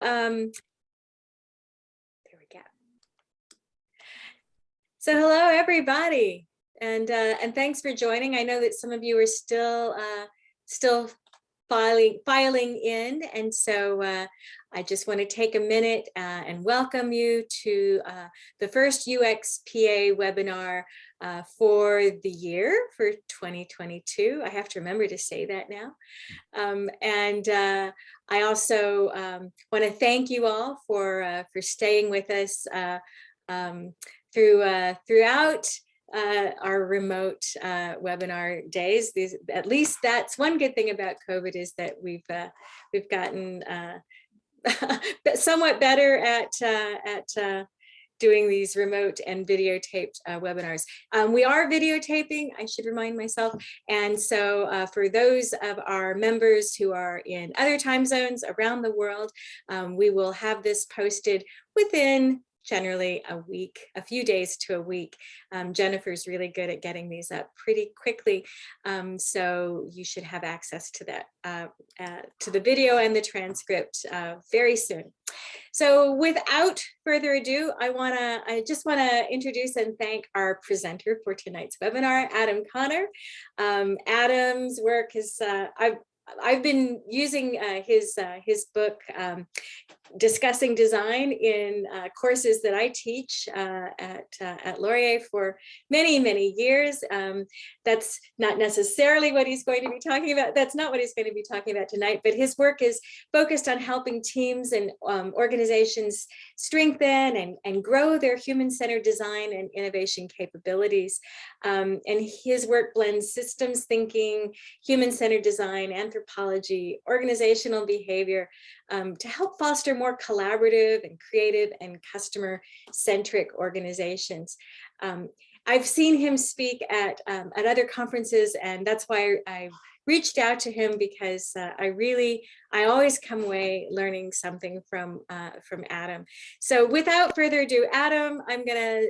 There we go. So hello, everybody, and thanks for joining. I know that some of you are still filing in, and so I just want to take a minute and welcome you to the first UXPA webinar for the year for 2022. I have to remember to say that now. I also want to thank you all for staying with us throughout our remote webinar days. At least that's one good thing about COVID, is that we've gotten somewhat better at doing these remote and videotaped webinars. We are videotaping, I should remind myself. And so for those of our members who are in other time zones around the world, we will have this posted within generally a week, a few days to a week. Jennifer's really good at getting these up pretty quickly. So you should have access to that, to the video and the transcript very soon. So without further ado, I just want to introduce and thank our presenter for tonight's webinar, Adam Connor. Adam's work is, I've been using his book, Discussing Design, in courses that I teach at Laurier for many, many years. That's not necessarily what he's going to be talking about. That's not what he's going to be talking about tonight, but his work is focused on helping teams and organizations strengthen and grow their human-centered design and innovation capabilities. And his work blends systems thinking, human-centered design, anthropology, organizational behavior, to help foster more collaborative and creative and customer-centric organizations. I've seen him speak at other conferences, and that's why I reached out to him, because I always come away learning something from Adam. So without further ado, Adam, I'm gonna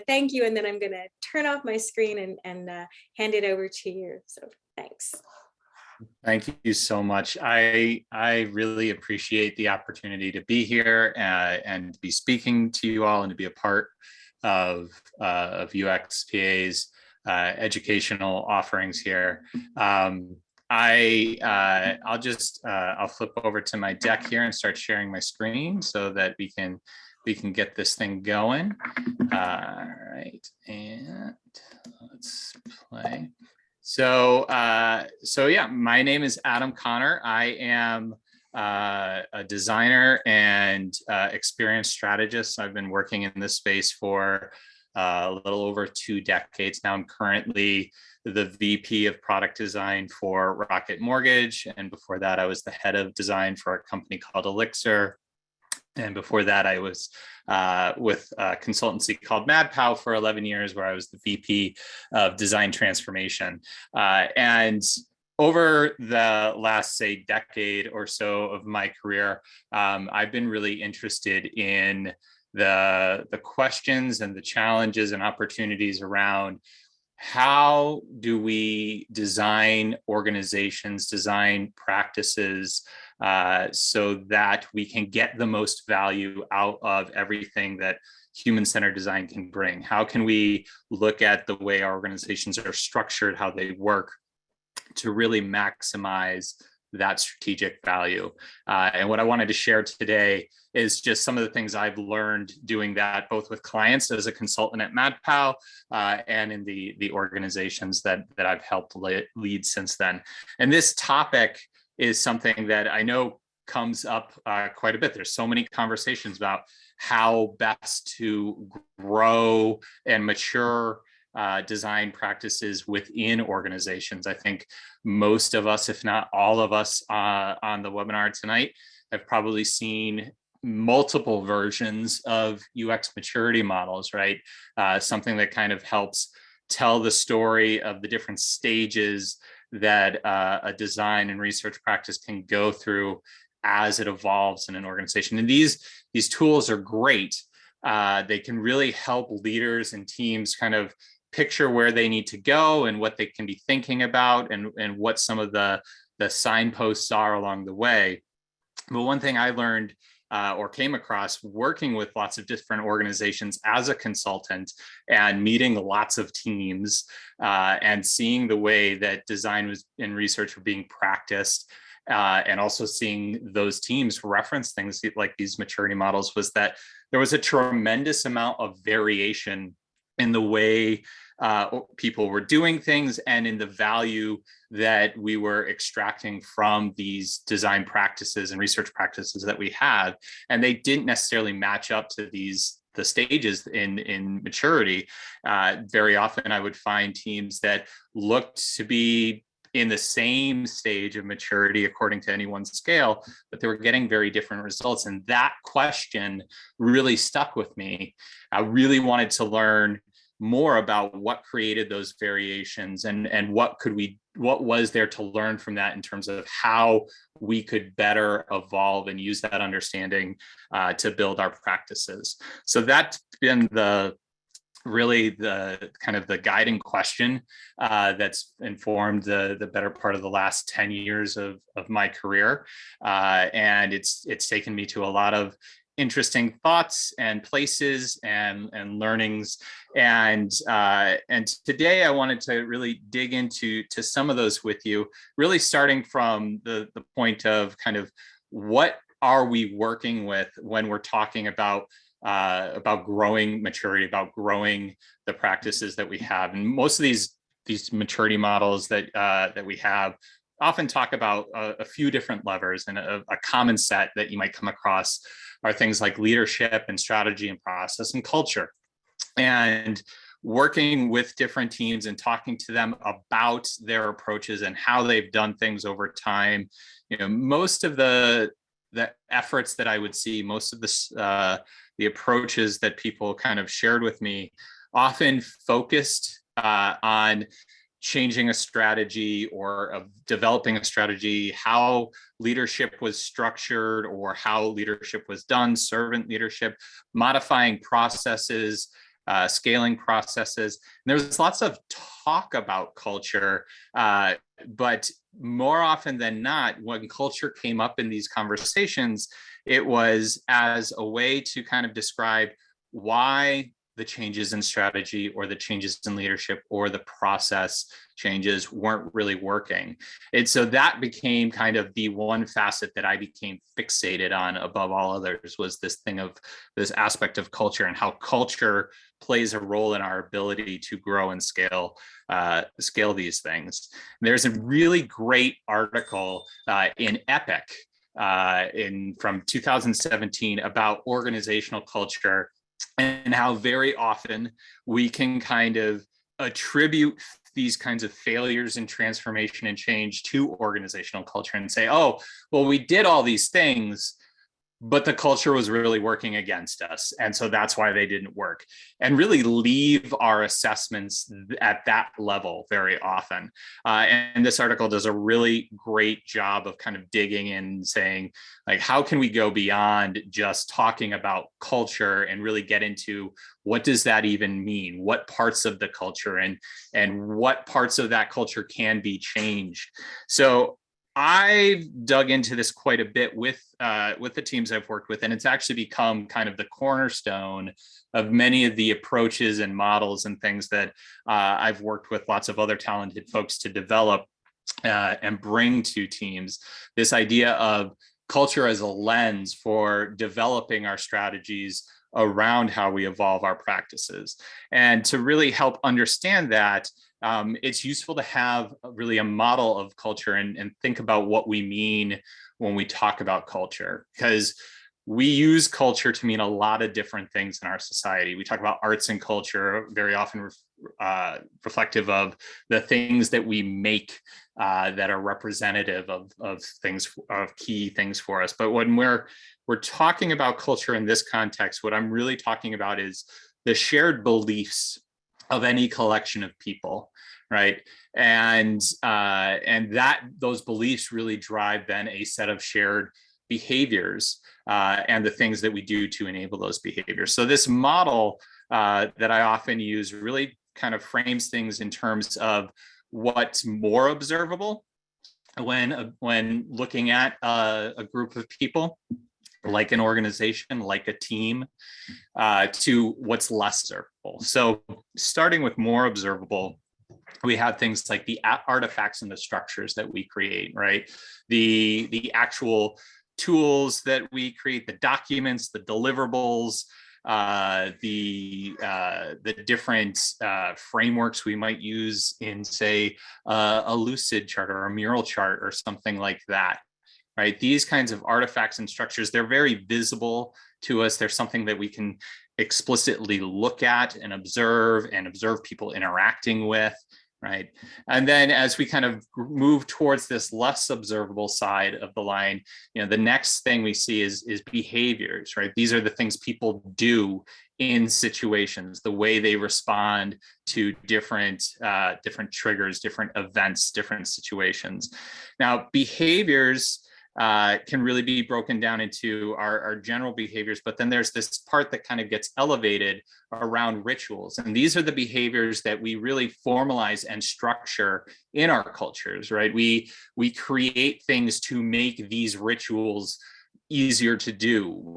thank you, and then I'm gonna turn off my screen and hand it over to you. So thanks. Thank you so much. I really appreciate the opportunity to be here and to be speaking to you all and to be a part of UXPA's educational offerings here. I'll flip over to my deck here and start sharing my screen so that we can get this thing going. All right, and let's play. So yeah, my name is Adam Connor. I am a designer and experienced strategist. I've been working in this space for a little over 2 decades now. I'm currently the VP of product design for Rocket Mortgage. And before that, I was the head of design for a company called Elixir. And before that, I was with a consultancy called MadPow for 11 years, where I was the VP of design transformation. And over the last, say, decade or so of my career, I've been really interested in the questions and the challenges and opportunities around how do we design organizations, design practices, so that we can get the most value out of everything that human-centered design can bring? How can we look at the way our organizations are structured, how they work, to really maximize that strategic value? And what I wanted to share today is just some of the things I've learned doing that, both with clients as a consultant at MadPow and in the organizations that I've helped lead since then. And this topic is something that I know comes up quite a bit. There's so many conversations about how best to grow and mature design practices within organizations. I think most of us, if not all of us on the webinar tonight, have probably seen multiple versions of UX maturity models, right? Something that kind of helps tell the story of the different stages that a design and research practice can go through as it evolves in an organization. And these tools are great. They can really help leaders and teams kind of picture where they need to go and what they can be thinking about, and what some of the signposts are along the way. But one thing I learned or came across working with lots of different organizations as a consultant and meeting lots of teams and seeing the way that design was and research were being practiced. And also seeing those teams reference things like these maturity models, was that there was a tremendous amount of variation in the way people were doing things and in the value that we were extracting from these design practices and research practices that we had. And they didn't necessarily match up to the stages in maturity. Very often I would find teams that looked to be in the same stage of maturity according to anyone's scale, but they were getting very different results. And that question really stuck with me. I really wanted to learn more about what created those variations and what was there to learn from that in terms of how we could better evolve and use that understanding to build our practices. So that's been really the kind of the guiding question that's informed the better part of the last 10 years of my career. And it's taken me to a lot of interesting thoughts and places and learnings. And today I wanted to really dig into some of those with you, really starting from the point of kind of what are we working with when we're talking about growing maturity, about growing the practices that we have. And most of these maturity models that we have often talk about a few different levers, and a common set that you might come across are things like leadership and strategy and process and culture. And working with different teams and talking to them about their approaches and how they've done things over time. Most of the efforts that I would see, most of the approaches that people kind of shared with me often focused on changing a strategy or of developing a strategy, how leadership was structured or how leadership was done, servant leadership, modifying processes, scaling processes. And there was lots of talk about culture, but more often than not, when culture came up in these conversations, it was as a way to kind of describe why the changes in strategy or the changes in leadership or the process changes weren't really working. And so that became kind of the one facet that I became fixated on above all others, was this aspect of culture and how culture plays a role in our ability to grow and scale these things. And there's a really great article in Epic from 2017 about organizational culture, and how very often we can kind of attribute these kinds of failures in transformation and change to organizational culture and say, oh, well, we did all these things, but the culture was really working against us. And so that's why they didn't work, and really leave our assessments at that level very often. And this article does a really great job of kind of digging in and saying, like, how can we go beyond just talking about culture and really get into what does that even mean? What parts of the culture and what parts of that culture can be changed? So I've dug into this quite a bit with the teams I've worked with, and it's actually become kind of the cornerstone of many of the approaches and models and things that I've worked with lots of other talented folks to develop and bring to teams. This idea of culture as a lens for developing our strategies around how we evolve our practices. And to really help understand that, it's useful to have really a model of culture and think about what we mean when we talk about culture, because we use culture to mean a lot of different things in our society. We talk about arts and culture, very often reflective of the things that we make that are representative of things, of key things for us. But when we're talking about culture in this context, what I'm really talking about is the shared beliefs of any collection of people, right? And that those beliefs really drive then a set of shared behaviors and the things that we do to enable those behaviors. So this model that I often use really kind of frames things in terms of what's more observable when looking at a group of people, like an organization, like a team, to what's less observable. So starting with more observable, we have things like the artifacts and the structures that we create, right? The actual tools that we create, the documents, the deliverables, the different frameworks we might use in, say, a lucid chart or a mural chart or something like that, right? These kinds of artifacts and structures, they're very visible to us. They're something that we can explicitly look at and observe people interacting with, right? And then as we kind of move towards this less observable side of the line, the next thing we see is behaviors, right? These are the things people do in situations, the way they respond to different triggers, different events, different situations. Now, behaviors can really be broken down into our general behaviors, but then there's this part that kind of gets elevated around rituals. And these are the behaviors that we really formalize and structure in our cultures, right? We create things to make these rituals easier to do,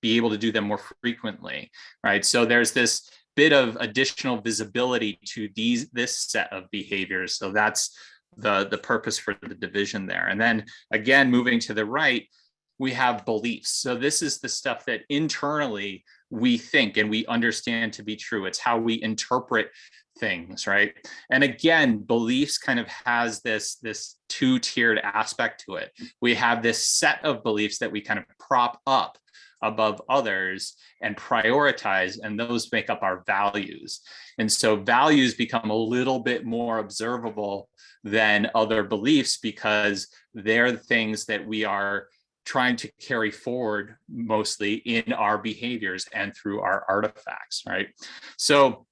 be able to do them more frequently, right? So there's this bit of additional visibility to this set of behaviors. So that's the purpose for the division there. And then again, moving to the right, we have beliefs. So this is the stuff that internally we think and we understand to be true. It's how we interpret things, right? And again, beliefs kind of has this two-tiered aspect to it. We have this set of beliefs that we kind of prop up above others and prioritize, and those make up our values. And so values become a little bit more observable than other beliefs because they're the things that we are trying to carry forward mostly in our behaviors and through our artifacts, right? So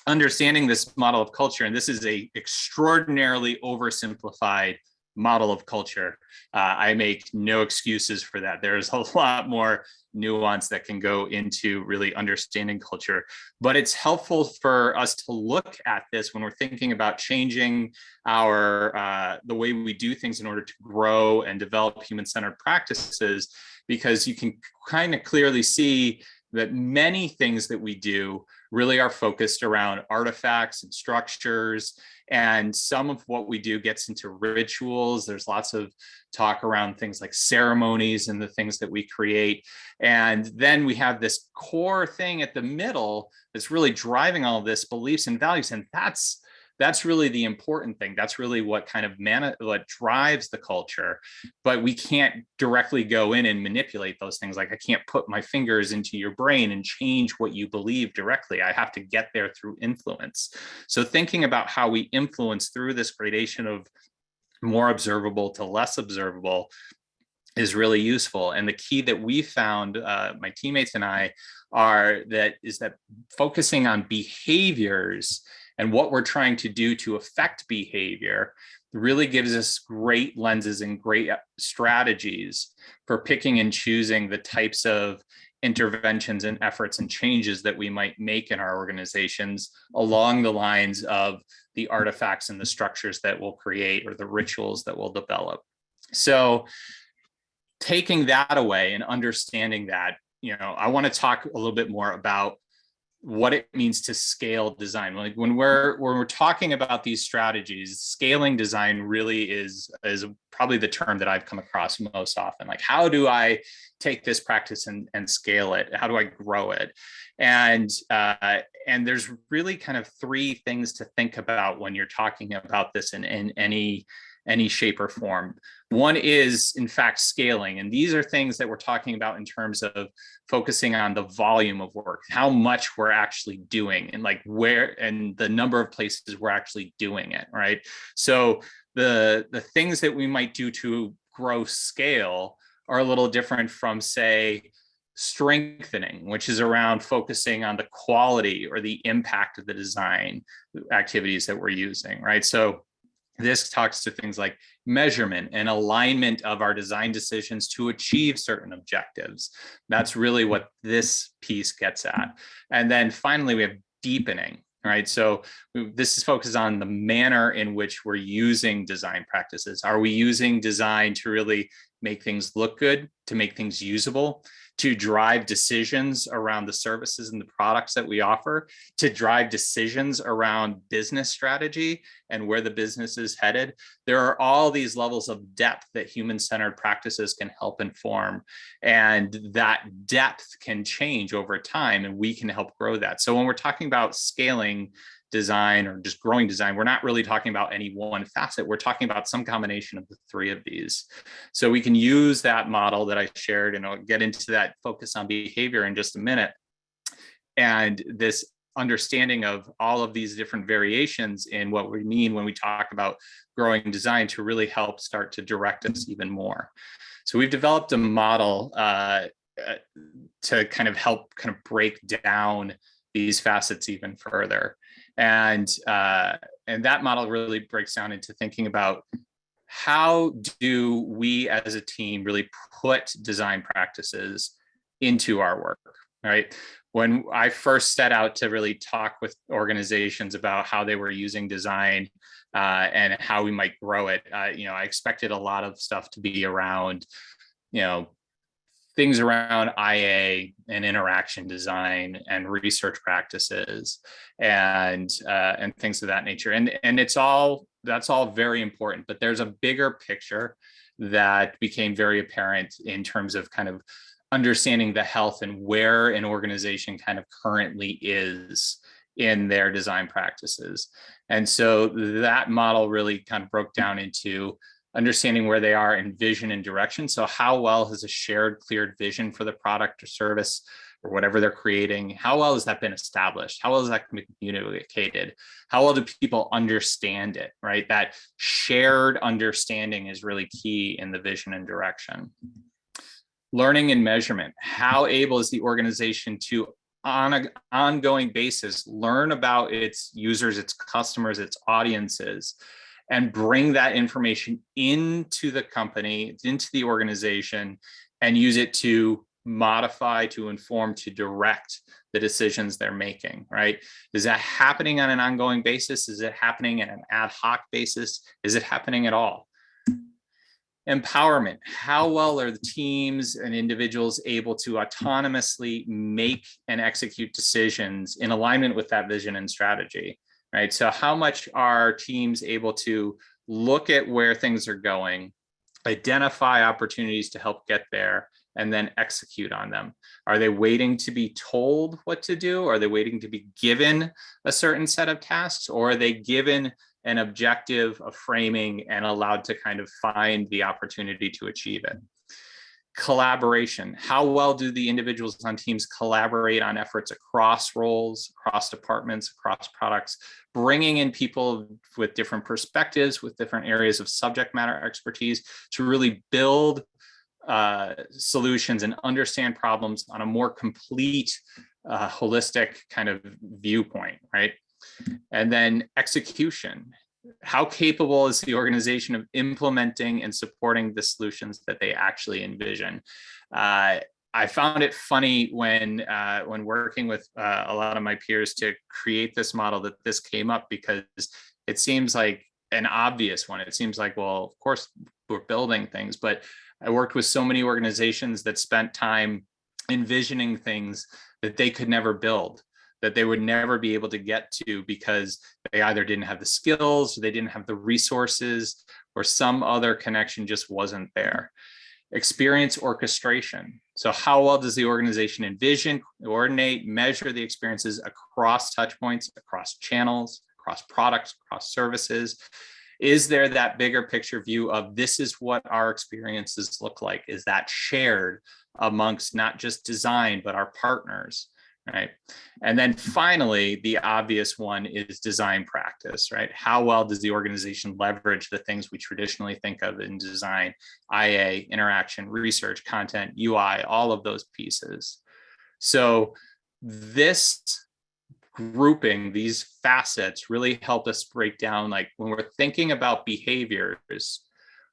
understanding this model of culture, and this is a extraordinarily oversimplified model of culture. I make no excuses for that. There's a lot more nuance that can go into really understanding culture, but it's helpful for us to look at this when we're thinking about changing the way we do things in order to grow and develop human-centered practices, because you can kind of clearly see that many things that we do really are focused around artifacts and structures. And some of what we do gets into rituals. There's lots of talk around things like ceremonies and the things that we create. And then we have this core thing at the middle that's really driving all of this, beliefs and values. And that's really the important thing. That's really what kind of what drives the culture. But we can't directly go in and manipulate those things. Like I can't put my fingers into your brain and change what you believe directly. I have to get there through influence. So thinking about how we influence through this gradation of more observable to less observable is really useful. And the key that we found, my teammates and I, is that focusing on behaviors and what we're trying to do to affect behavior really gives us great lenses and great strategies for picking and choosing the types of interventions and efforts and changes that we might make in our organizations along the lines of the artifacts and the structures that we'll create or the rituals that we'll develop. So taking that away and understanding that, I want to talk a little bit more about what it means to scale design. Like when we're talking about these strategies, scaling design really is probably the term that I've come across most often. Like, how do I take this practice and scale it? How do I grow it? And there's really kind of three things to think about when you're talking about this in any shape or form. One is, in fact, scaling. And these are things that we're talking about in terms of focusing on the volume of work, how much we're actually doing, and like where and the number of places we're actually doing it, right? So the things that we might do to grow scale are a little different from, say, strengthening, which is around focusing on the quality or the impact of the design activities that we're using, right? So this talks to things like measurement and alignment of our design decisions to achieve certain objectives. That's really what this piece gets at. And then finally, we have deepening, right? So this is focused on the manner in which we're using design practices. Are we using design to really make things look good, to make things usable, to drive decisions around the services and the products that we offer, to drive decisions around business strategy and where the business is headed. There are all these levels of depth that human-centered practices can help inform. And that depth can change over time, and we can help grow that. So when we're talking about scaling design or just growing design, we're not really talking about any one facet. We're talking about some combination of the three of these. So we can use that model that I shared, and I'll get into that focus on behavior in just a minute. And this understanding of all of these different variations in what we mean when we talk about growing design to really help start to direct us even more. So we've developed a model to kind of help break down these facets even further. And that model really breaks down into thinking about how do we as a team really put design practices into our work, right? When I first set out to really talk with organizations about how they were using design and how we might grow it, I expected a lot of stuff to be around, things around IA and interaction design and research practices and things of that nature. And that's all very important, but there's a bigger picture that became very apparent in terms of kind of understanding the health and where an organization kind of currently is in their design practices. And so that model really kind of broke down into understanding where they are in vision and direction. So how well has a shared, cleared vision for the product or service or whatever they're creating, how well has that been established? How well has that been communicated? How well do people understand it, right? That shared understanding is really key in the vision and direction. Learning and measurement. How able is the organization to, on an ongoing basis, learn about its users, its customers, its audiences, and bring that information into the company, into the organization, and use it to modify, to inform, to direct the decisions they're making, right? Is that happening on an ongoing basis? Is it happening on an ad hoc basis? Is it happening at all? Empowerment. How well are the teams and individuals able to autonomously make and execute decisions in alignment with that vision and strategy? Right. So how much are teams able to look at where things are going, identify opportunities to help get there, and then execute on them? Are they waiting to be told what to do? Are they waiting to be given a certain set of tasks? Or are they given an objective, a framing, and allowed to kind of find the opportunity to achieve it? Collaboration. How well do the individuals on teams collaborate on efforts across roles, across departments, across products, bringing in people with different perspectives, with different areas of subject matter expertise to really build solutions and understand problems on a more complete, holistic kind of viewpoint, right? And then execution. How capable is the organization of implementing and supporting the solutions that they actually envision? I found it funny when working with a lot of my peers to create this model that this came up, because it seems like an obvious one. It seems like, well, of course we're building things, but I worked with so many organizations that spent time envisioning things that they could never build, that they would never be able to get to because they either didn't have the skills, or they didn't have the resources, or some other connection just wasn't there. Experience orchestration. So how well does the organization envision, coordinate, measure the experiences across touch points, across channels, across products, across services? Is there that bigger picture view of this is what our experiences look like? Is that shared amongst not just design, but our partners? Right. And then finally, the obvious one is design practice, right? How well does the organization leverage the things we traditionally think of in design, IA, interaction, research, content, UI, all of those pieces. So this grouping, these facets really help us break down, like when we're thinking about behaviors,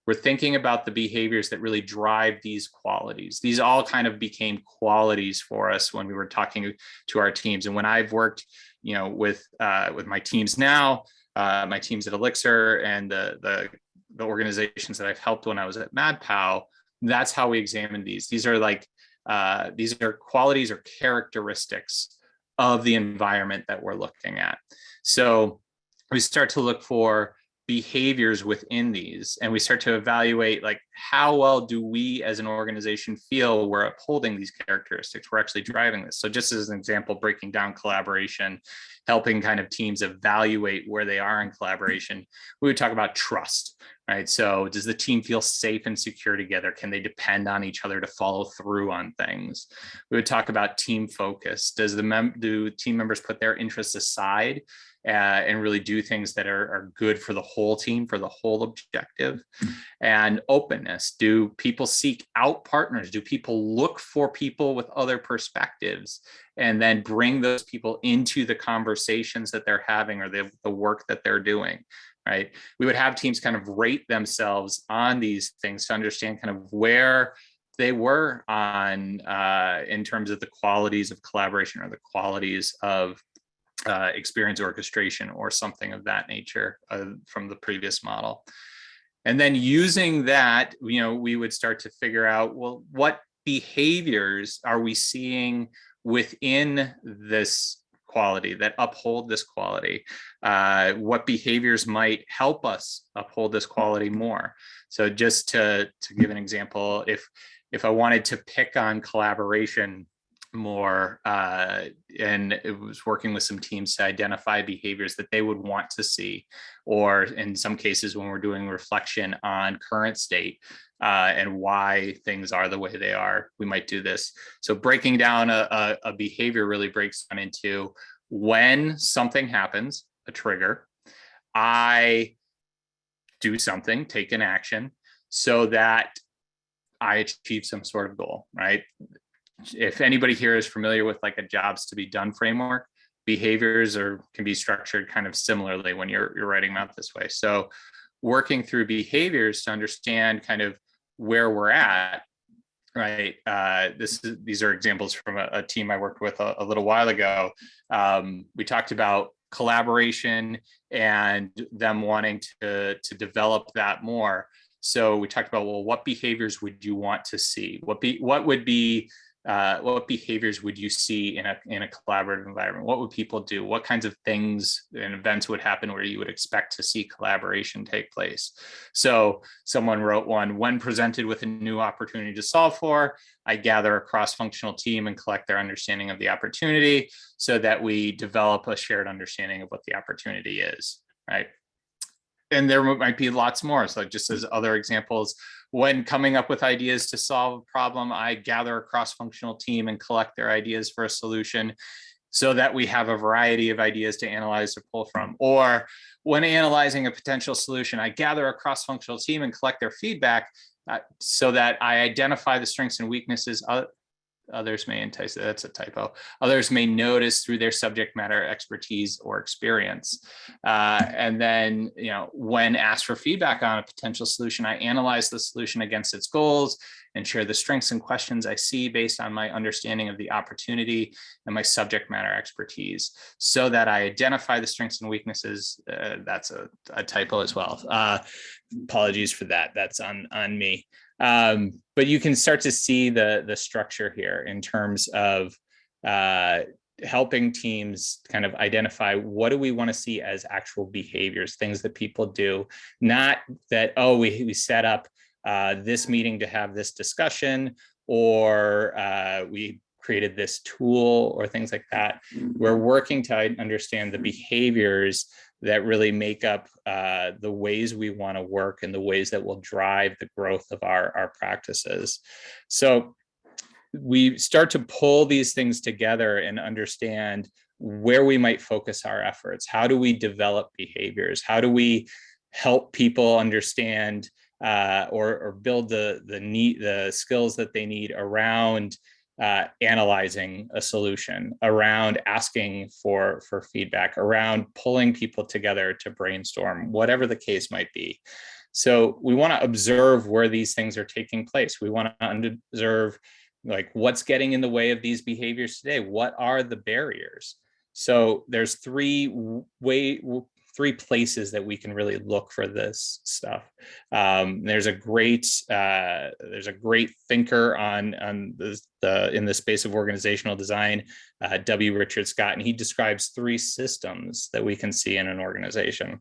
we're thinking about the behaviors that really drive these qualities. These all kind of became qualities for us when we were talking to our teams. And when I've worked, with my teams now, my teams at Elixir and the organizations that I've helped when I was at MadPow, That's how we examine these. These are qualities or characteristics of the environment that we're looking at. So we start to look for behaviors within these, and we start to evaluate, like, how well do we as an organization feel we're upholding these characteristics, we're actually driving this. So just as an example, breaking down collaboration, helping kind of teams evaluate where they are in collaboration, we would talk about trust, right? So does the team feel safe and secure together? Can they depend on each other to follow through on things? We would talk about team focus. Do team members put their interests aside and really do things that are good for the whole team, for the whole objective? And openness. Do people seek out partners? Do people look for people with other perspectives and then bring those people into the conversations that they're having or the work that they're doing? Right? We would have teams kind of rate themselves on these things to understand kind of where they were on in terms of the qualities of collaboration or the qualities of experience orchestration or something of that nature from the previous model. And then using that, we would start to figure out, well, what behaviors are we seeing within this quality that uphold this quality? What behaviors might help us uphold this quality more? So just to give an example, if I wanted to pick on collaboration more, and it was working with some teams to identify behaviors that they would want to see, or in some cases when we're doing reflection on current state and why things are the way they are, we might do this. So breaking down a behavior really breaks down into when something happens, a trigger, I do something, take an action so that I achieve some sort of goal, right? If anybody here is familiar with like a jobs to be done framework, behaviors can be structured kind of similarly when you're writing them out this way. So working through behaviors to understand kind of where we're at, right? These are examples from a team I worked with a little while ago. We talked about collaboration and them wanting to develop that more. So we talked about, well, what behaviors would you want to see? What behaviors would you see in a collaborative environment? What would people do? What kinds of things and events would happen where you would expect to see collaboration take place? So someone wrote one: when presented with a new opportunity to solve for, I gather a cross-functional team and collect their understanding of the opportunity so that we develop a shared understanding of what the opportunity is, right? And there might be lots more. So just as other examples, when coming up with ideas to solve a problem, I gather a cross-functional team and collect their ideas for a solution so that we have a variety of ideas to analyze or pull from. Or when analyzing a potential solution, I gather a cross-functional team and collect their feedback so that I identify the strengths and weaknesses others may entice, that's a typo, others may notice through their subject matter expertise or experience. And then, when asked for feedback on a potential solution, I analyze the solution against its goals and share the strengths and questions I see based on my understanding of the opportunity and my subject matter expertise so that I identify the strengths and weaknesses. That's a typo as well. Apologies for that. That's on me. But you can start to see the structure here in terms of helping teams kind of identify what do we want to see as actual behaviors, things that people do, not that, oh, we set up this meeting to have this discussion, or we created this tool or things like that. We're working to understand the behaviors that really make up the ways we want to work and the ways that will drive the growth of our practices. So we start to pull these things together and understand where we might focus our efforts. How do we develop behaviors? How do we help people understand or build the skills that they need around analyzing a solution, around asking for feedback, around pulling people together to brainstorm, whatever the case might be. So we want to observe where these things are taking place. We want to observe like what's getting in the way of these behaviors today. What are the barriers? So there's three three places that we can really look for this stuff. There's a great thinker on in the space of organizational design, W. Richard Scott, and he describes three systems that we can see in an organization.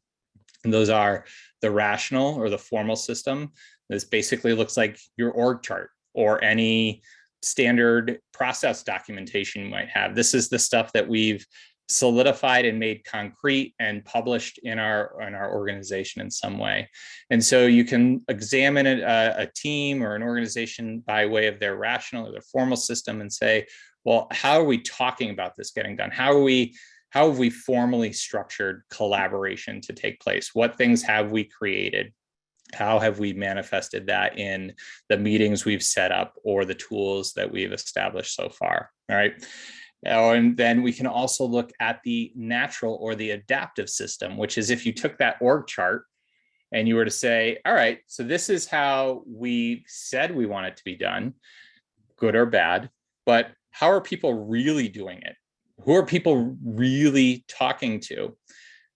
And those are the rational or the formal system. This basically looks like your org chart or any standard process documentation you might have. This is the stuff that we've solidified and made concrete and published in our organization in some way. And so you can examine a team or an organization by way of their rational or their formal system and say, well, how are we talking about this getting done? How have we formally structured collaboration to take place? What things have we created? How have we manifested that in the meetings we've set up or the tools that we've established so far? All right. And then we can also look at the natural or the adaptive system, which is if you took that org chart and you were to say, all right, so this is how we said we want it to be done, good or bad, but how are people really doing it? Who are people really talking to?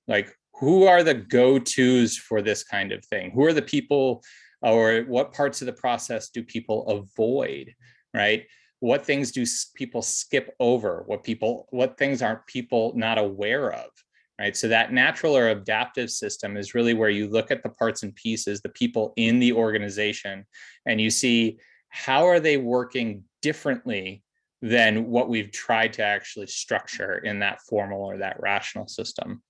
Like, who are the go-tos for this kind of thing? Who are the people, or what parts of the process do people avoid, right? What things do people skip over? What things aren't people not aware of, right? So that natural or adaptive system is really where you look at the parts and pieces, the people in the organization, and you see how are they working differently than what we've tried to actually structure in that formal or that rational system.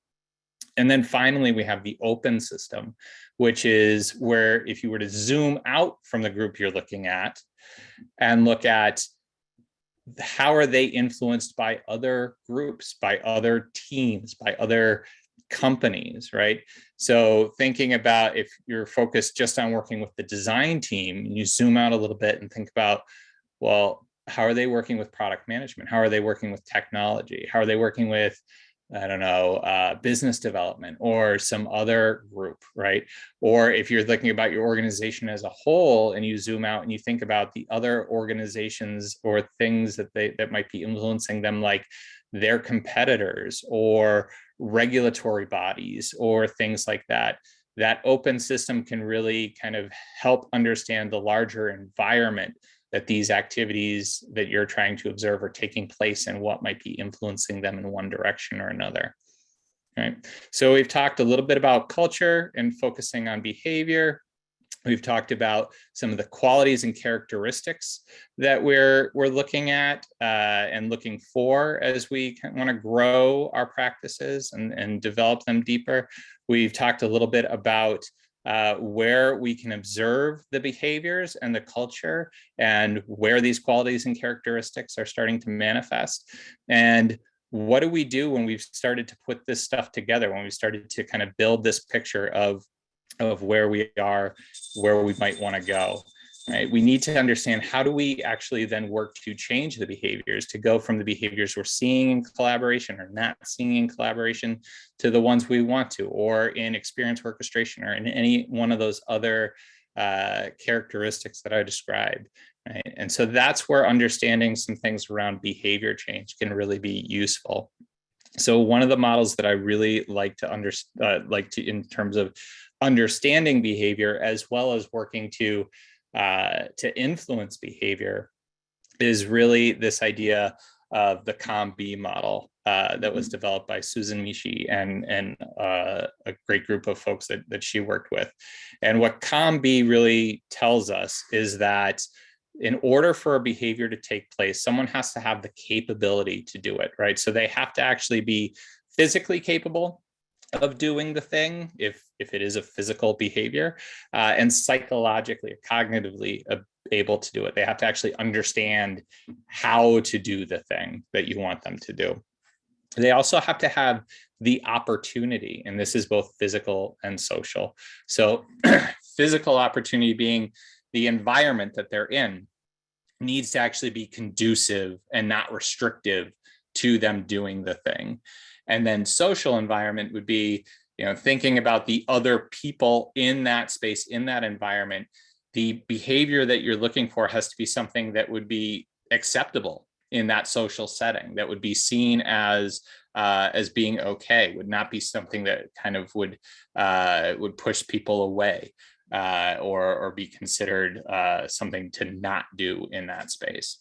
And then finally, we have the open system, which is where if you were to zoom out from the group you're looking at and look at how are they influenced by other groups, by other teams, by other companies, right? So thinking about if you're focused just on working with the design team, you zoom out a little bit and think about, well, how are they working with product management? How are they working with technology? How are they working with, I don't know, business development or some other group, right? Or if you're thinking about your organization as a whole and you zoom out and you think about the other organizations or things that might be influencing them, like their competitors or regulatory bodies or things like that, that open system can really kind of help understand the larger environment that these activities that you're trying to observe are taking place and what might be influencing them in one direction or another. Right. So we've talked a little bit about culture and focusing on behavior. We've talked about some of the qualities and characteristics that we're looking at and looking for as we want to grow our practices and develop them deeper. We've talked a little bit about where we can observe the behaviors and the culture and where these qualities and characteristics are starting to manifest. And what do we do when we've started to put this stuff together, when we started to kind of build this picture of where we are, where we might want to go, right? We need to understand how do we actually then work to change the behaviors, to go from the behaviors we're seeing in collaboration or not seeing in collaboration to the ones we want to, or in experience orchestration or in any one of those other characteristics that I described. Right? And so that's where understanding some things around behavior change can really be useful. So one of the models that I really like to in terms of understanding behavior as well as working to influence behavior is really this idea of the COM-B model that was developed by Susan Mishi and a great group of folks that she worked with. And what COM-B really tells us is that in order for a behavior to take place, someone has to have the capability to do it, right? So they have to actually be physically capable of doing the thing, if it is a physical behavior, and psychologically or cognitively able to do it. They have to actually understand how to do the thing that you want them to do. They also have to have the opportunity, and this is both physical and social. So physical opportunity being the environment that they're in needs to actually be conducive and not restrictive to them doing the thing. And then social environment would be, thinking about the other people in that space, in that environment. The behavior that you're looking for has to be something that would be acceptable in that social setting, that would be seen as being okay, would not be something that kind of would push people away, or be considered something to not do in that space.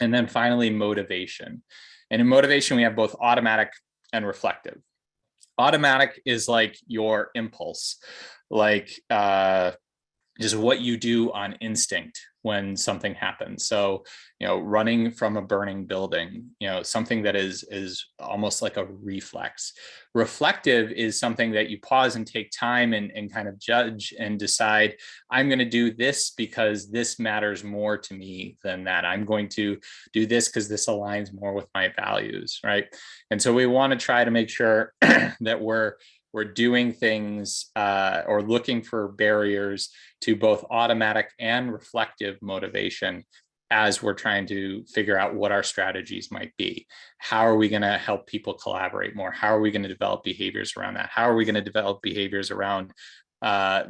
And then finally, motivation. And in motivation, we have both automatic and reflective. Automatic is like your impulse, like just what you do on instinct when something happens. So, running from a burning building, something that is almost like a reflex. Reflective is something that you pause and take time and kind of judge and decide, I'm going to do this because this matters more to me than that. I'm going to do this because this aligns more with my values, right? And so we want to try to make sure that we're doing things or looking for barriers to both automatic and reflective motivation as we're trying to figure out what our strategies might be. How are we going to help people collaborate more? How are we going to develop behaviors around that? How are we going to develop behaviors around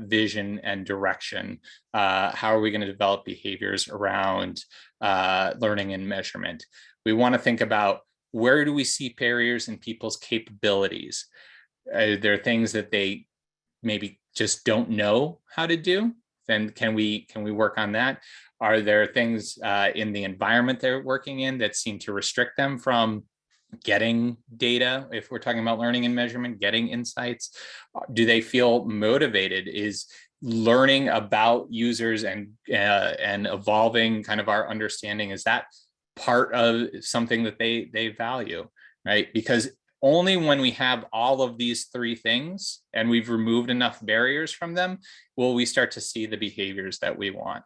vision and direction? How are we going to develop behaviors around learning and measurement? We want to think about, where do we see barriers in people's capabilities? There are things that they maybe just don't know how to do. Then can we work on that? Are there things in the environment they're working in that seem to restrict them from getting data? If we're talking about learning and measurement, getting insights, do they feel motivated? Is learning about users and evolving kind of our understanding, is that part of something that they value, right? Because only when we have all of these three things and we've removed enough barriers from them will we start to see the behaviors that we want.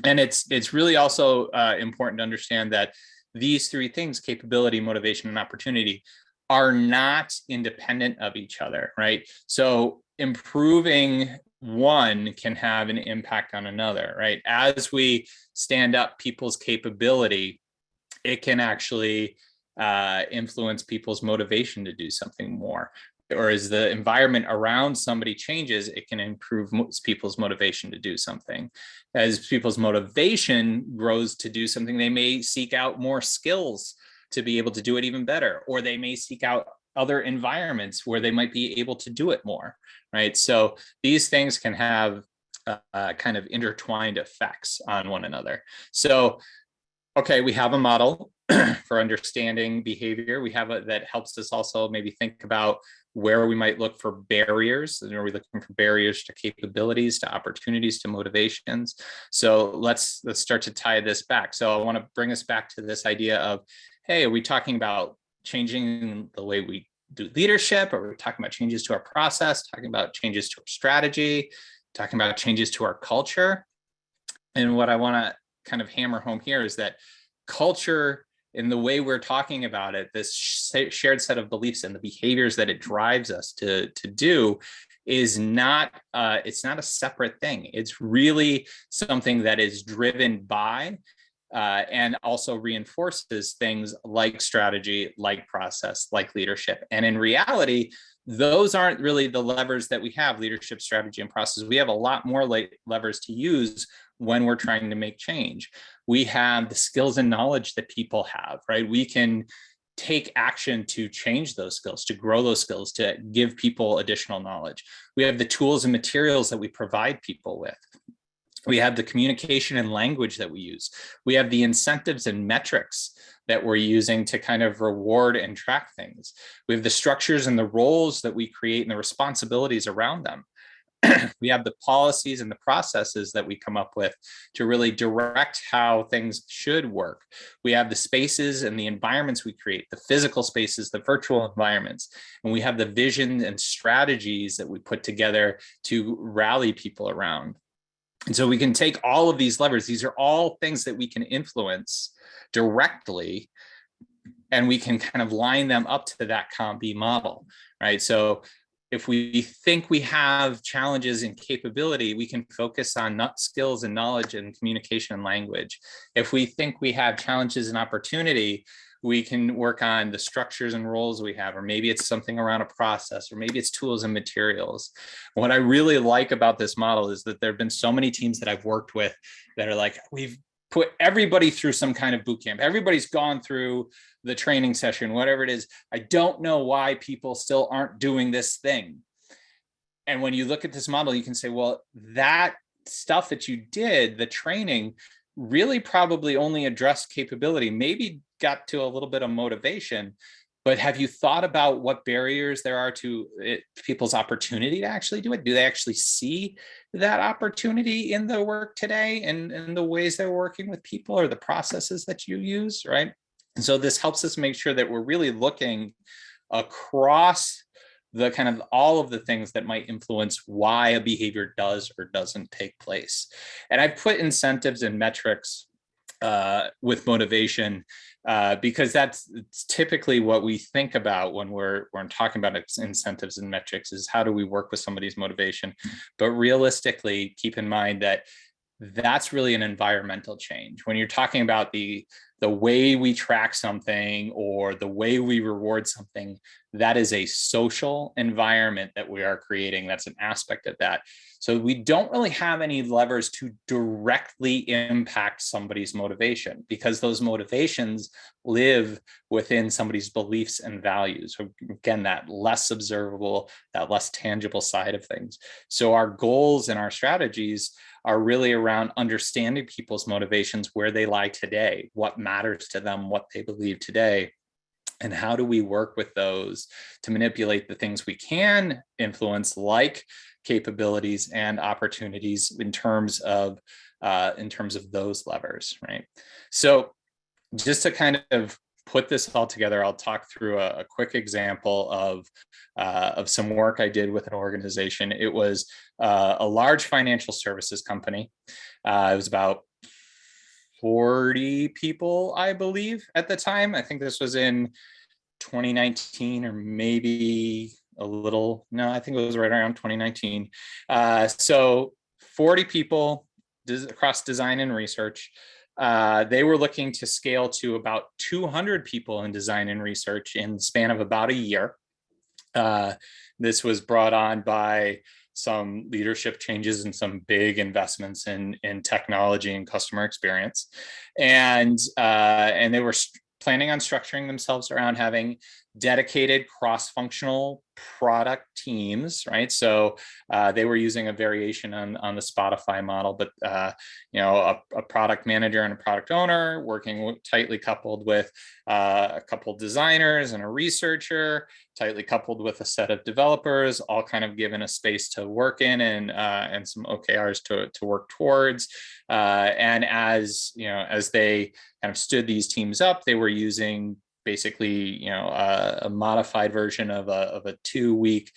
And it's really also important to understand that these three things, capability, motivation, and opportunity, are not independent of each other, right? So improving one can have an impact on another, right? As we stand up people's capability, it can actually influence people's motivation to do something more. Or as the environment around somebody changes, it can improve people's motivation to do something. As people's motivation grows to do something, they may seek out more skills to be able to do it even better, or they may seek out other environments where they might be able to do it more, right? So these things can have kind of intertwined effects on one another. So, okay, we have a model for understanding behavior. We have that helps us also maybe think about where we might look for barriers. Are we looking for barriers to capabilities, to opportunities, to motivations? So let's start to tie this back. So I want to bring us back to this idea of, hey, are we talking about changing the way we do leadership? Or are we talking about changes to our process, talking about changes to our strategy, talking about changes to our culture? And what I want to kind of hammer home here is that culture, in the way we're talking about it, this shared set of beliefs and the behaviors that it drives us to do is not, it's not a separate thing. It's really something that is driven by and also reinforces things like strategy, like process, like leadership. And in reality, those aren't really the levers that we have, leadership, strategy, and process. We have a lot more levers to use when we're trying to make change. We have the skills and knowledge that people have, right? We can take action to change those skills, to grow those skills, to give people additional knowledge. We have the tools and materials that we provide people with. We have the communication and language that we use. We have the incentives and metrics that we're using to kind of reward and track things. We have the structures and the roles that we create and the responsibilities around them. We have the policies and the processes that we come up with to really direct how things should work. We have the spaces and the environments we create, the physical spaces, the virtual environments, and we have the vision and strategies that we put together to rally people around. And so we can take all of these levers. These are all things that we can influence directly, and we can kind of line them up to that COM-B model, right? So if we think we have challenges in capability, we can focus on skills and knowledge and communication and language. If we think we have challenges in opportunity, we can work on the structures and roles we have, or maybe it's something around a process, or maybe it's tools and materials. What I really like about this model is that there have been so many teams that I've worked with that are like, we've put everybody through some kind of boot camp. Everybody's gone through the training session, whatever it is. I don't know why people still aren't doing this thing. And when you look at this model, you can say, well, that stuff that you did, the training, really probably only addressed capability, maybe got to a little bit of motivation. But have you thought about what barriers there are to people's opportunity to actually do it? Do they actually see that opportunity in the work today and the ways they're working with people or the processes that you use, right? And so this helps us make sure that we're really looking across the kind of all of the things that might influence why a behavior does or doesn't take place. And I've put incentives and metrics with motivation because that's typically what we think about when we're talking about incentives and metrics, is how do we work with somebody's motivation. But realistically, keep in mind that that's really an environmental change. When you're talking about the way we track something or the way we reward something, that is a social environment that we are creating. That's an aspect of that. So we don't really have any levers to directly impact somebody's motivation, because those motivations live within somebody's beliefs and values. So again, that less observable, that less tangible side of things. So our goals and our strategies are really around understanding people's motivations, where they lie today, what matters to them, what they believe today, and how do we work with those to manipulate the things we can influence, like capabilities and opportunities in terms of those levers, right? So just to kind of put this all together, I'll talk through a quick example of some work I did with an organization. It was a large financial services company. It was about 40 people, I believe, at the time. I think this was in 2019, or maybe a little, no, I think it was right around 2019. So 40 people across design and research. They were looking to scale to about 200 people in design and research in the span of about a year. This was brought on by some leadership changes and some big investments in technology and customer experience. And they were planning on structuring themselves around having dedicated cross-functional product teams, right? So they were using a variation on the Spotify model, but a product manager and a product owner working tightly coupled with a couple designers and a researcher, tightly coupled with a set of developers, all kind of given a space to work in and some OKRs to work towards. And as they kind of stood these teams up, they were using basically, a modified version of a 2-week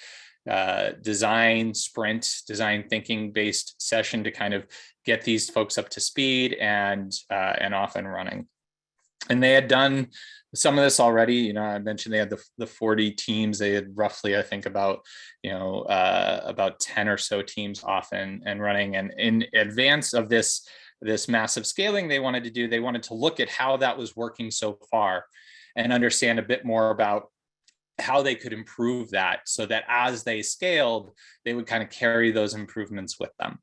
design sprint, design thinking based session to kind of get these folks up to speed and off and running. And they had done some of this already. I mentioned they had the 40 teams. They had roughly, I think, about 10 or so teams off and running. And in advance of this massive scaling they wanted to look at how that was working so far and understand a bit more about how they could improve that, so that as they scaled, they would kind of carry those improvements with them.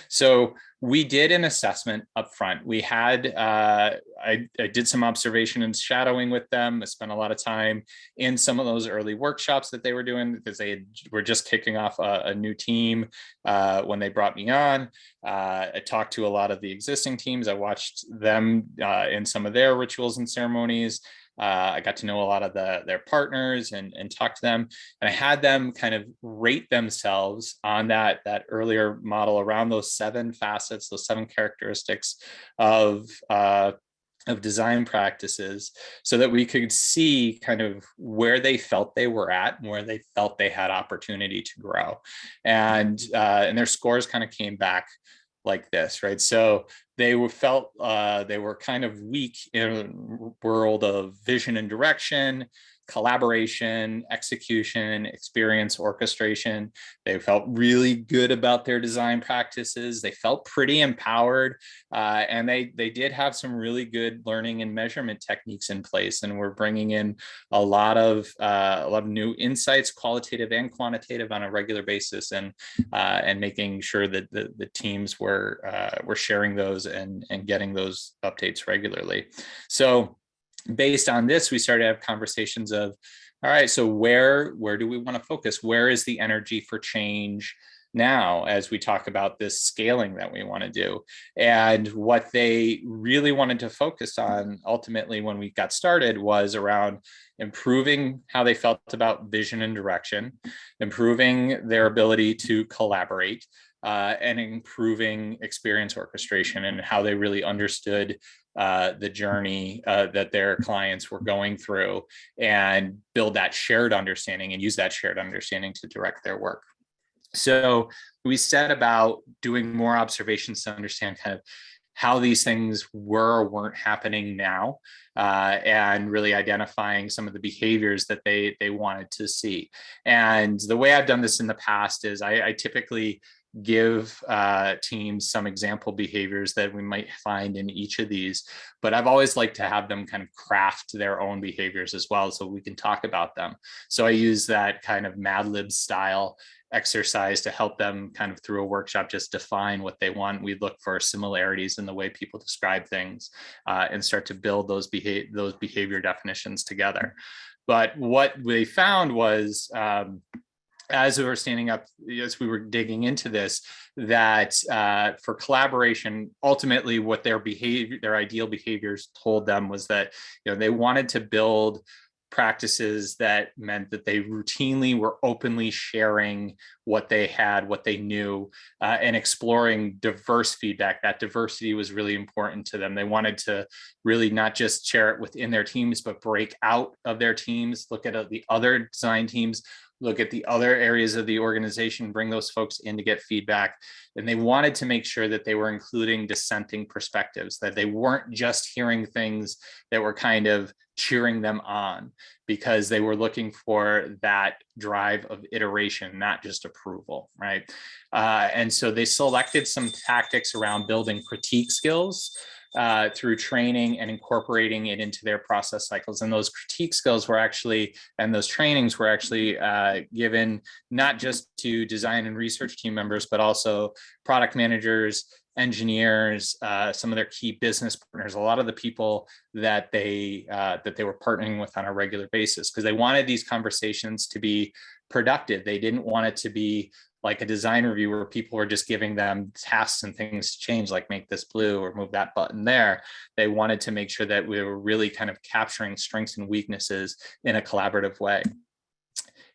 So we did an assessment up front. We had, I did some observation and shadowing with them. I spent a lot of time in some of those early workshops that they were doing, because they were just kicking off a new team when they brought me on. I talked to a lot of the existing teams. I watched them in some of their rituals and ceremonies. I got to know a lot of their partners and talk to them, and I had them kind of rate themselves on that earlier model around those 7 facets, those 7 characteristics of design practices, so that we could see kind of where they felt they were at and where they felt they had opportunity to grow. And their scores kind of came back like this, right? So they felt they were kind of weak in a world of vision and direction, collaboration, execution, experience, orchestration. They felt really good about their design practices. They felt pretty empowered, and they did have some really good learning and measurement techniques in place. And we're bringing in a lot of new insights, qualitative and quantitative, on a regular basis, and making sure that the teams were sharing those those and getting those updates regularly. So based on this, we started to have conversations of, all right, so where do we want to focus? Where is the energy for change now as we talk about this scaling that we want to do? And what they really wanted to focus on ultimately when we got started was around improving how they felt about vision and direction, improving their ability to collaborate, and improving experience orchestration and how they really understood the journey that their clients were going through, and build that shared understanding and use that shared understanding to direct their work. So we set about doing more observations to understand kind of how these things were or weren't happening now, and really identifying some of the behaviors that they wanted to see. And the way I've done this in the past is I typically give teams some example behaviors that we might find in each of these, but I've always liked to have them kind of craft their own behaviors as well so we can talk about them. So I use that kind of Mad Lib style exercise to help them kind of through a workshop just define what they want. We look for similarities in the way people describe things, and start to build those behavior definitions together. But what they found was, as we were standing up, as we were digging into this, that for collaboration, ultimately what their ideal behaviors told them was that, they wanted to build practices that meant that they routinely were openly sharing what they had, what they knew, and exploring diverse feedback. That diversity was really important to them. They wanted to really not just share it within their teams, but break out of their teams, look at the other design teams, look at the other areas of the organization, bring those folks in to get feedback. And they wanted to make sure that they were including dissenting perspectives, that they weren't just hearing things that were kind of cheering them on, because they were looking for that drive of iteration, not just approval, right? And so they selected some tactics around building critique skills through training and incorporating it into their process cycles. And those critique skills were actually, and those trainings were actually given not just to design and research team members, but also product managers, engineers, some of their key business partners, a lot of the people that they were partnering with on a regular basis, because they wanted these conversations to be productive. They didn't want it to be like a design review where people were just giving them tasks and things to change, like make this blue or move that button there. They wanted to make sure that we were really kind of capturing strengths and weaknesses in a collaborative way.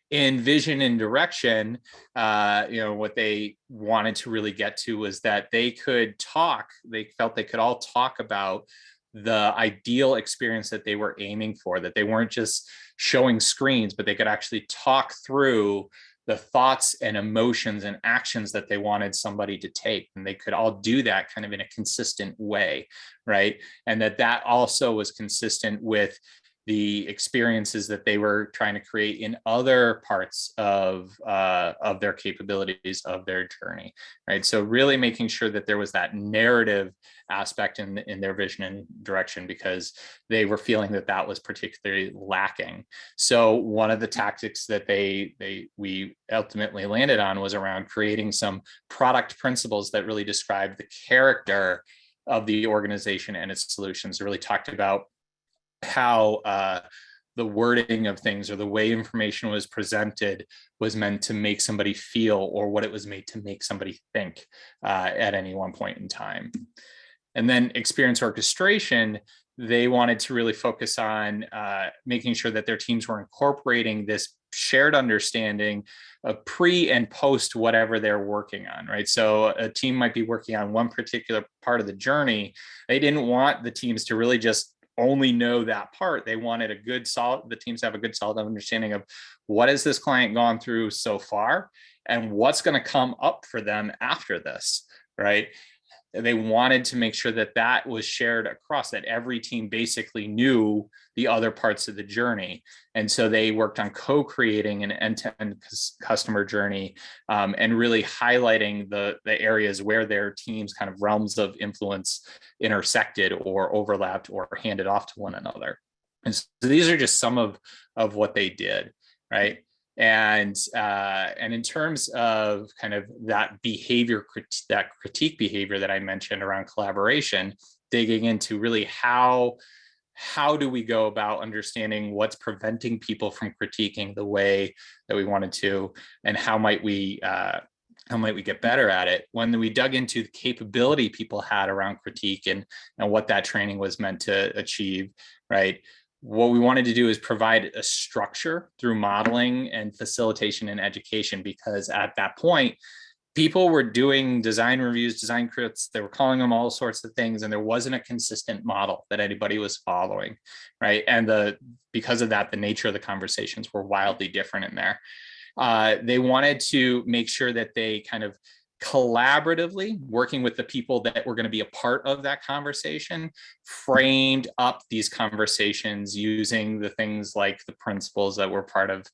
In vision and direction, what they wanted to really get to was that they could talk, they felt they could all talk about the ideal experience that they were aiming for, that they weren't just showing screens, but they could actually talk through the thoughts and emotions and actions that they wanted somebody to take. And they could all do that kind of in a consistent way, right? And that also was consistent with the experiences that they were trying to create in other parts of their capabilities of their journey, right? So really making sure that there was that narrative aspect in their vision and direction, because they were feeling that was particularly lacking. So one of the tactics that we ultimately landed on was around creating some product principles that really described the character of the organization and its solutions. It really talked about how the wording of things or the way information was presented was meant to make somebody feel, or what it was made to make somebody think at any one point in time. And then experience orchestration, they wanted to really focus on making sure that their teams were incorporating this shared understanding of pre and post whatever they're working on, right? So a team might be working on one particular part of the journey. They didn't want the teams to really just only know that part. They wanted the teams to have a good solid understanding of what has this client gone through so far and what's going to come up for them after this, right? They wanted to make sure that was shared across, that every team basically knew the other parts of the journey. And so they worked on co-creating an end-to-end customer journey, and really highlighting the areas where their teams' kind of realms of influence intersected or overlapped or handed off to one another. And so these are just some of what they did, right? And in terms of kind of that behavior, that critique behavior that I mentioned around collaboration, digging into really how do we go about understanding what's preventing people from critiquing the way that we wanted to, and how might we get better at it? When we dug into the capability people had around critique and what that training was meant to achieve, right? What we wanted to do is provide a structure through modeling and facilitation and education, because at that point, people were doing design reviews, design crits, they were calling them all sorts of things, and there wasn't a consistent model that anybody was following, right? And because of that, the nature of the conversations were wildly different in there. They wanted to make sure that they kind of collaboratively, working with the people that were going to be a part of that conversation, framed up these conversations using the things like the principles that were part of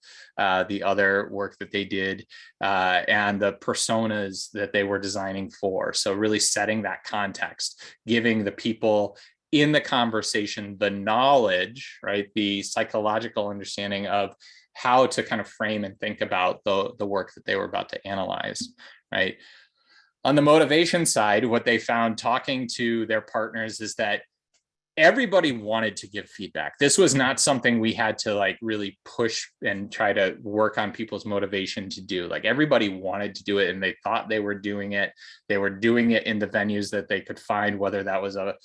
the other work that they did, and the personas that they were designing for. So really setting that context, giving the people in the conversation the knowledge, right, the psychological understanding of how to kind of frame and think about the work that they were about to analyze, right? On the motivation side, what they found talking to their partners is that everybody wanted to give feedback. This was not something we had to like really push and try to work on people's motivation to do. Like everybody wanted to do it, and they thought they were doing it. They were doing it in the venues that they could find, whether that was a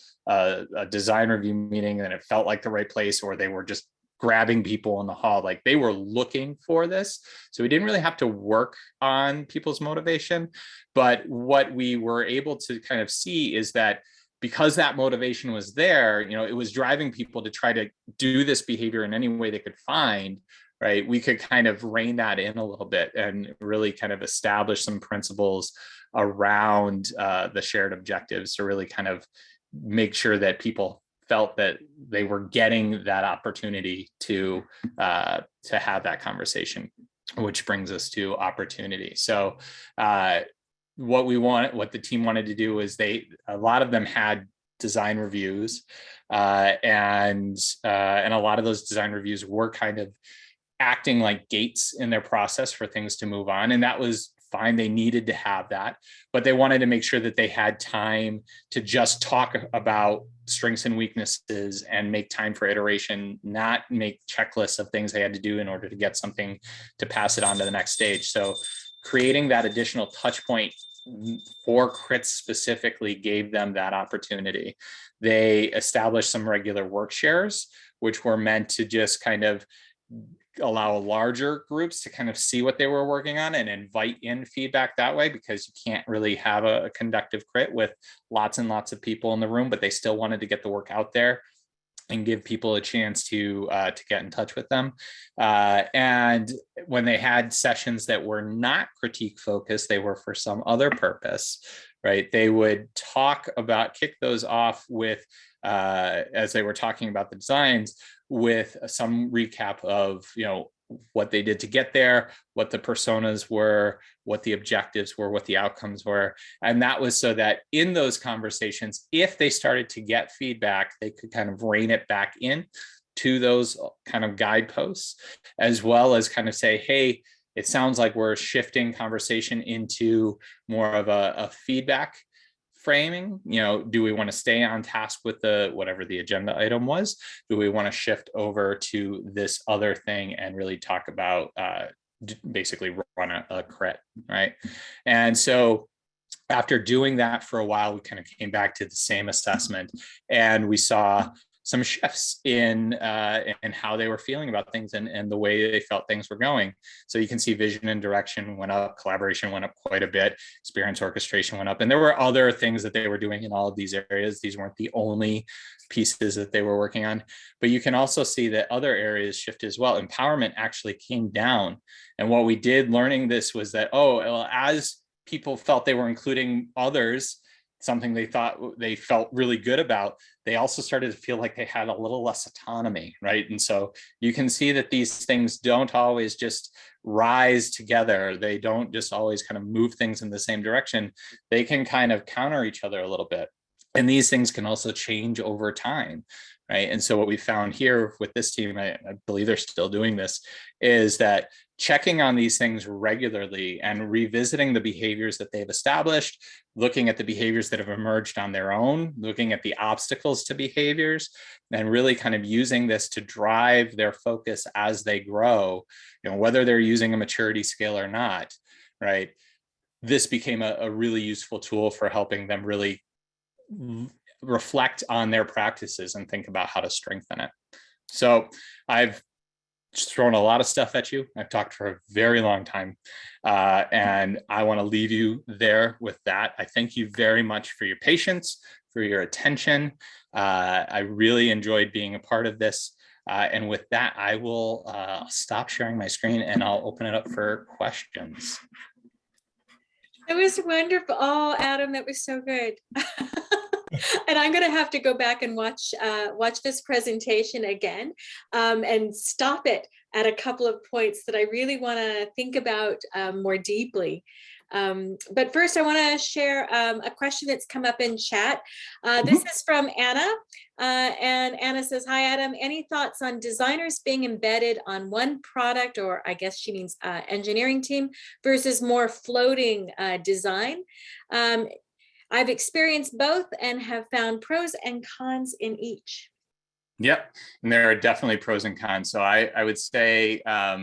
design review meeting and it felt like the right place, or they were just grabbing people in the hall. Like they were looking for this. So we didn't really have to work on people's motivation. But what we were able to kind of see is that because that motivation was there, it was driving people to try to do this behavior in any way they could find, right? We could kind of rein that in a little bit and really kind of establish some principles around the shared objectives to really kind of make sure that people felt that they were getting that opportunity to have that conversation, which brings us to opportunity. So what the team wanted to do is a lot of them had design reviews, and a lot of those design reviews were kind of acting like gates in their process for things to move on, and that was fine. They needed to have that, but they wanted to make sure that they had time to just talk about strengths and weaknesses and make time for iteration, not make checklists of things they had to do in order to get something to pass it on to the next stage. So creating that additional touch point for crits specifically gave them that opportunity. They established some regular work shares, which were meant to just kind of allow larger groups to kind of see what they were working on and invite in feedback that way, because you can't really have a conductive crit with lots and lots of people in the room, but they still wanted to get the work out there and give people a chance to get in touch with them. And when they had sessions that were not critique focused, they were for some other purpose, right? They would kick those off with, as they were talking about the designs, with some recap of, what they did to get there, what the personas were, what the objectives were, what the outcomes were. And that was so that in those conversations, if they started to get feedback, they could kind of rein it back in to those kind of guideposts, as well as kind of say, hey, it sounds like we're shifting conversation into more of a feedback framing. Do we want to stay on task with whatever the agenda item was? Do we want to shift over to this other thing and really talk about basically run a crit, right? And so after doing that for a while, we kind of came back to the same assessment, and we saw some shifts in how they were feeling about things and the way they felt things were going. So you can see vision and direction went up, collaboration went up quite a bit, experience orchestration went up, and there were other things that they were doing in all of these areas. These weren't the only pieces that they were working on, but you can also see that other areas shift as well. Empowerment actually came down. And what we did learning this was that, as people felt they were including others, something they felt really good about, they also started to feel like they had a little less autonomy, right? And so you can see that these things don't always just rise together. They don't just always kind of move things in the same direction. They can kind of counter each other a little bit. And these things can also change over time, right? And so what we found here with this team, I believe they're still doing this, is that checking on these things regularly and revisiting the behaviors that they've established, looking at the behaviors that have emerged on their own, looking at the obstacles to behaviors, and really kind of using this to drive their focus as they grow, whether they're using a maturity scale or not, right? This became a really useful tool for helping them really reflect on their practices and think about how to strengthen it. So I've just thrown a lot of stuff at you. I've talked for a very long time, and I want to leave you there with that. I thank you very much for your patience, for your attention. I really enjoyed being a part of this. And with that, I will stop sharing my screen and I'll open it up for questions. It was wonderful. Oh, Adam, that was so good. And I'm going to have to go back and watch this presentation again and stop it at a couple of points that I really want to think about more deeply. But first, I want to share a question that's come up in chat. This is from Anna. And Anna says, hi, Adam. Any thoughts on designers being embedded on one product, or I guess she means engineering team, versus more floating design? I've experienced both and have found pros and cons in each. Yep, and there are definitely pros and cons. So I would say, I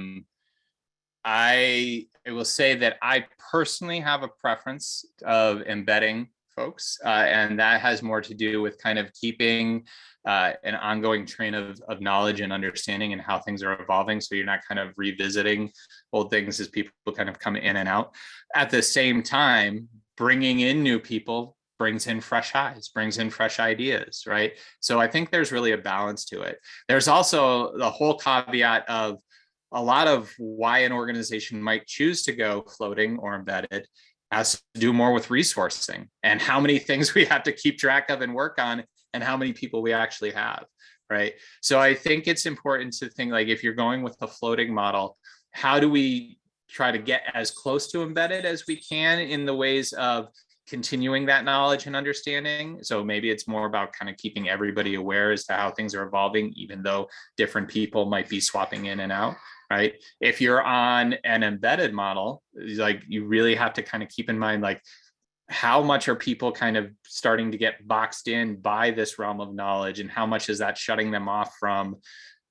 will say that I personally have a preference of embedding folks, and that has more to do with kind of keeping an ongoing train of knowledge and understanding and how things are evolving. So you're not kind of revisiting old things as people kind of come in and out. At the same time, bringing in new people brings in fresh eyes, brings in fresh ideas, right? So I think there's really a balance to it. There's also the whole caveat of a lot of why an organization might choose to go floating or embedded has to do more with resourcing and how many things we have to keep track of and work on and how many people we actually have, right? So I think it's important to think, like, if you're going with a floating model, how do we try to get as close to embedded as we can in the ways of continuing that knowledge and understanding? So maybe it's more about kind of keeping everybody aware as to how things are evolving, even though different people might be swapping in and out, right? If you're on an embedded model, like, you really have to kind of keep in mind, like, how much are people kind of starting to get boxed in by this realm of knowledge, and how much is that shutting them off from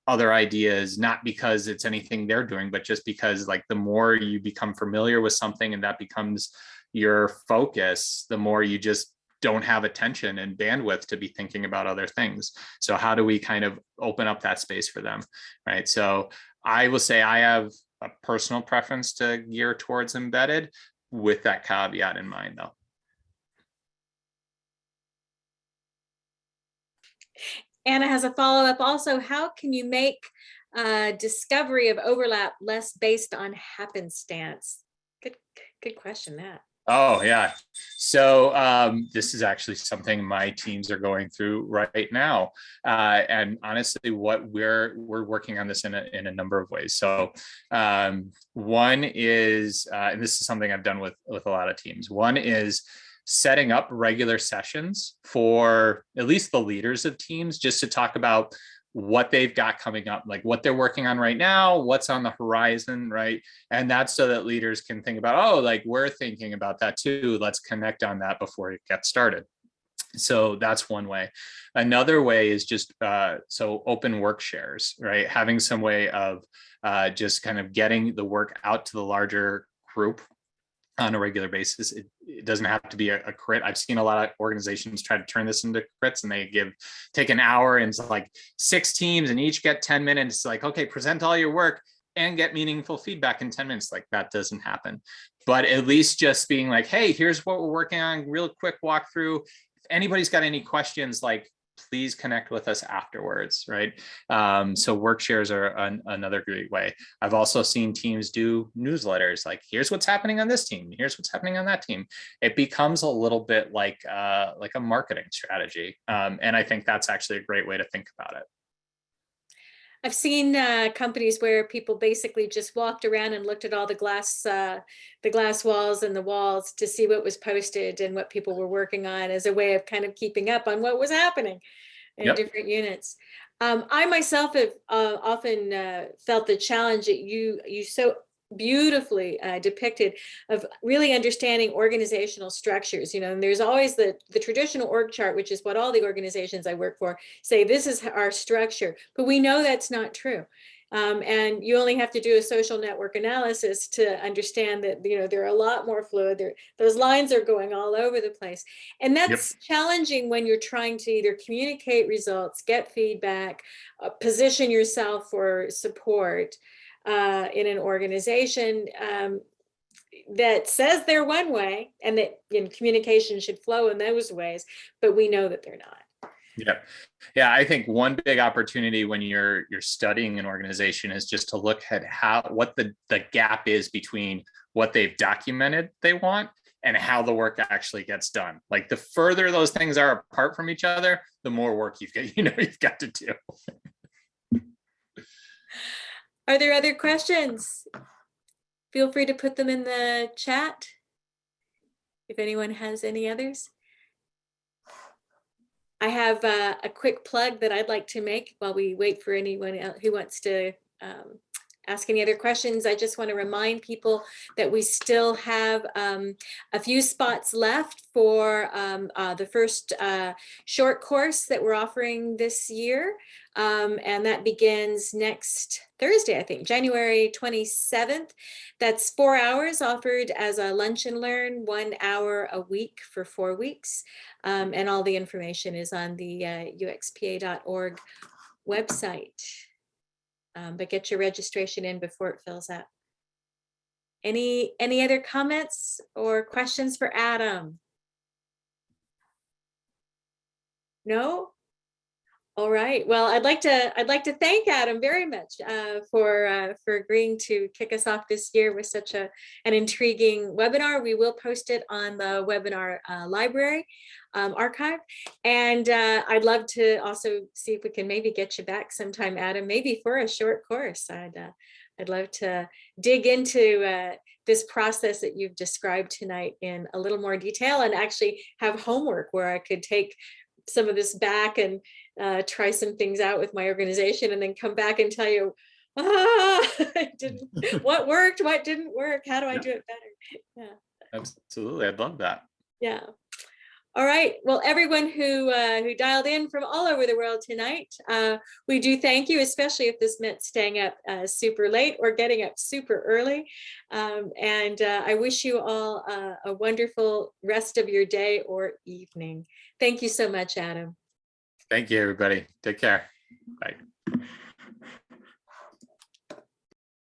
other ideas, not because it's anything they're doing, but just because, like, the more you become familiar with something and that becomes your focus, the more you just don't have attention and bandwidth to be thinking about other things. So how do we kind of open up that space for them, right? So I will say I have a personal preference to gear towards embedded, with that caveat in mind, though. Anna has a follow-up also. How can you make discovery of overlap less based on happenstance? Good question, that. Oh, yeah. So this is actually something my teams are going through right now. And honestly, what we're working on this in a number of ways. So one is, and this is something I've done with a lot of teams. One is setting up regular sessions for at least the leaders of teams, just to talk about what they've got coming up, like what they're working on right now, what's on the horizon, right? And that's so that leaders can think about, oh, like, we're thinking about that too. Let's connect on that before it gets started. So that's one way. Another way is just so open work shares, right? Having some way of just kind of getting the work out to the larger group on a regular basis. It doesn't have to be a crit. I've seen a lot of organizations try to turn this into crits, and they take an hour and it's like 6 teams and each get 10 minutes. Like, okay, present all your work and get meaningful feedback in 10 minutes. Like, that doesn't happen. But at least just being like, hey, here's what we're working on, real quick walkthrough. If anybody's got any questions, like, please connect with us afterwards, right? So work shares are another great way. I've also seen teams do newsletters, like, here's what's happening on this team, here's what's happening on that team. It becomes a little bit like a marketing strategy. And I think that's actually a great way to think about it. I've seen companies where people basically just walked around and looked at all the glass walls and the walls to see what was posted and what people were working on, as a way of kind of keeping up on what was happening in different units. I myself have often felt the challenge that you so beautifully depicted of really understanding organizational structures, and there's always the traditional org chart, which is what all the organizations I work for say, this is our structure, but we know that's not true. And you only have to do a social network analysis to understand that, they're a lot more fluid. Those lines are going all over the place. And that's challenging when you're trying to either communicate results, get feedback, position yourself for support in an organization that says they're one way, and that communication should flow in those ways, but we know that they're not. Yeah. I think one big opportunity when you're studying an organization is just to look at what the gap is between what they've documented they want and how the work actually gets done. Like, the further those things are apart from each other, the more work you've got to do. Are there other questions? Feel free to put them in the chat if anyone has any others. I have a quick plug that I'd like to make while we wait for anyone who wants to ask any other questions. I just want to remind people that we still have a few spots left for the first short course that we're offering this year. And that begins next Thursday, I think, January 27th. That's 4 hours offered as a lunch and learn, 1 hour a week for 4 weeks. And all the information is on the uxpa.org website. But get your registration in before it fills up. Any other comments or questions for Adam? No? All right. Well, I'd like to thank Adam very much for agreeing to kick us off this year with such an intriguing webinar. We will post it on the webinar library archive, and I'd love to also see if we can maybe get you back sometime, Adam, maybe for a short course. I'd love to dig into this process that you've described tonight in a little more detail, and actually have homework where I could take some of this back and try some things out with my organization, and then come back and tell you, what worked, what didn't work, how do I do it better? Yeah, absolutely. I'd love that. Yeah. All right. Well, everyone who dialed in from all over the world tonight, we do thank you, especially if this meant staying up super late or getting up super early. And I wish you all a wonderful rest of your day or evening. Thank you so much, Adam. Thank you, everybody. Take care. Bye.